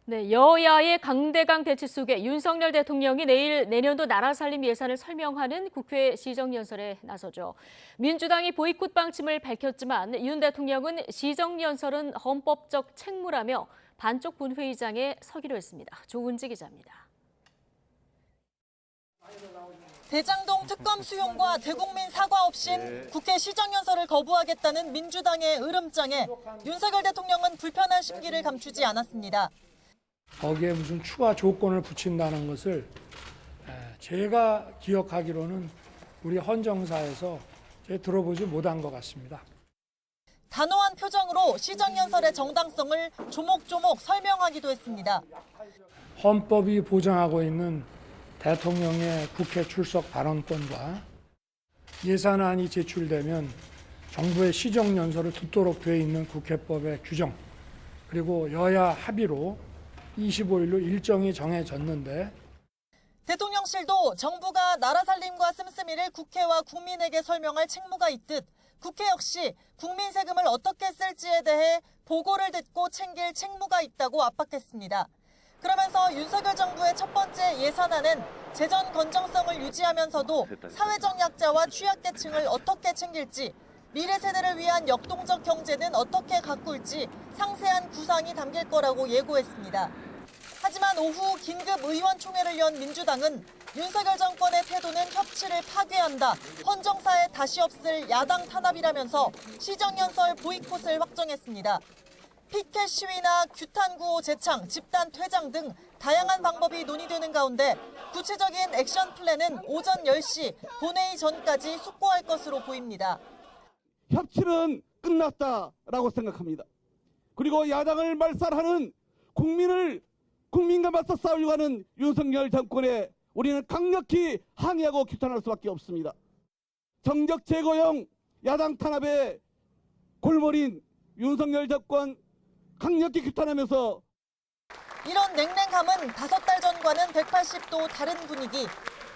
네, 여야의 강대강 대치 속에 윤석열 대통령이 내일 내년도 나라 살림 예산을 설명하는 국회 시정연설에 나서죠. 민주당이 보이콧 방침을 밝혔지만 윤 대통령은 시정연설은 헌법적 책무라며 반쪽 본회의장에 서기로 했습니다. 조은지 기자입니다. 대장동 특검 수용과 대국민 사과 없인 국회 시정연설을 거부하겠다는 민주당의 으름장에 윤석열 대통령은 불편한 심기를 감추지 않았습니다. 거기에 무슨 추가 조건을 붙인다는 것을 제가 기억하기로는 우리 헌정사에서 제가 들어보지 못한 것 같습니다. 단호한 표정으로 시정연설의 정당성을 조목조목 설명하기도 했습니다. 헌법이 보장하고 있는 대통령의 국회 출석 발언권과 예산안이 제출되면 정부의 시정연설을 듣도록 되어 있는 국회법의 규정, 그리고 여야 합의로 25일로 일정이 정해졌는데 대통령실도 정부가 나라 살림과 씀씀이를 국회와 국민에게 설명할 책무가 있듯 국회 역시 국민 세금을 어떻게 쓸지에 대해 보고를 듣고 챙길 책무가 있다고 압박했습니다. 그러면서 윤석열 정부의 첫 번째 예산안은 재정 건정성을 유지하면서도 사회적 약자와 취약계층을 어떻게 챙길지, 미래 세대를 위한 역동적 경제는 어떻게 가꿀지 상세한 구상이 담길 거라고 예고했습니다. 하지만 오후 긴급 의원총회를 연 민주당은 윤석열 정권의 태도는 협치를 파괴한다, 헌정사에 다시 없을 야당 탄압이라면서 시정연설 보이콧을 확정했습니다. 피켓 시위나 규탄 구호 재창, 집단 퇴장 등 다양한 방법이 논의되는 가운데 구체적인 액션 플랜은 오전 10시 본회의 전까지 숙고할 것으로 보입니다. 협치는 끝났다라고 생각합니다. 그리고 야당을 말살하는 국민과 맞서 싸우려고 하는 윤석열 정권에 우리는 강력히 항의하고 규탄할 수밖에 없습니다. 정적 제거형 야당 탄압의 골머리인 윤석열 정권 강력히 규탄하면서 이런 냉랭함은 5달 전과는 180도 다른 분위기.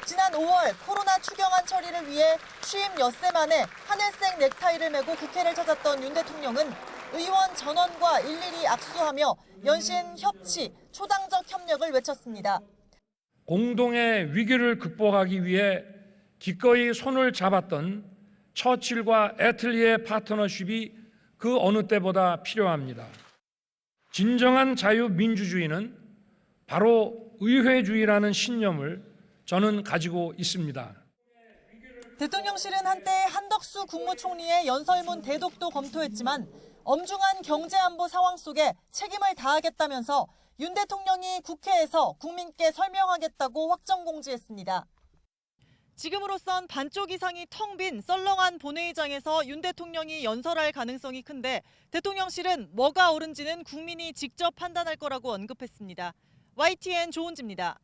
지난 5월 코로나 추경안 처리를 위해 취임 엿새 만에 하늘색 넥타이를 메고 국회를 찾았던 윤 대통령은 의원 전원과 일일이 악수하며 연신 협치, 초당적 협력을 외쳤습니다. 공동의 위기를 극복하기 위해 기꺼이 손을 잡았던 처칠과 애틀리의 파트너십이 그 어느 때보다 필요합니다. 진정한 자유민주주의는 바로 의회주의라는 신념을 저는 가지고 있습니다. 대통령실은 한때 한덕수 국무총리의 연설문 대독도 검토했지만 엄중한 경제안보 상황 속에 책임을 다하겠다면서 윤 대통령이 국회에서 국민께 설명하겠다고 확정 공지했습니다. 지금으로선 반쪽 이상이 텅 빈 썰렁한 본회의장에서 윤 대통령이 연설할 가능성이 큰데 대통령실은 뭐가 옳은지는 국민이 직접 판단할 거라고 언급했습니다. YTN 조은지입니다.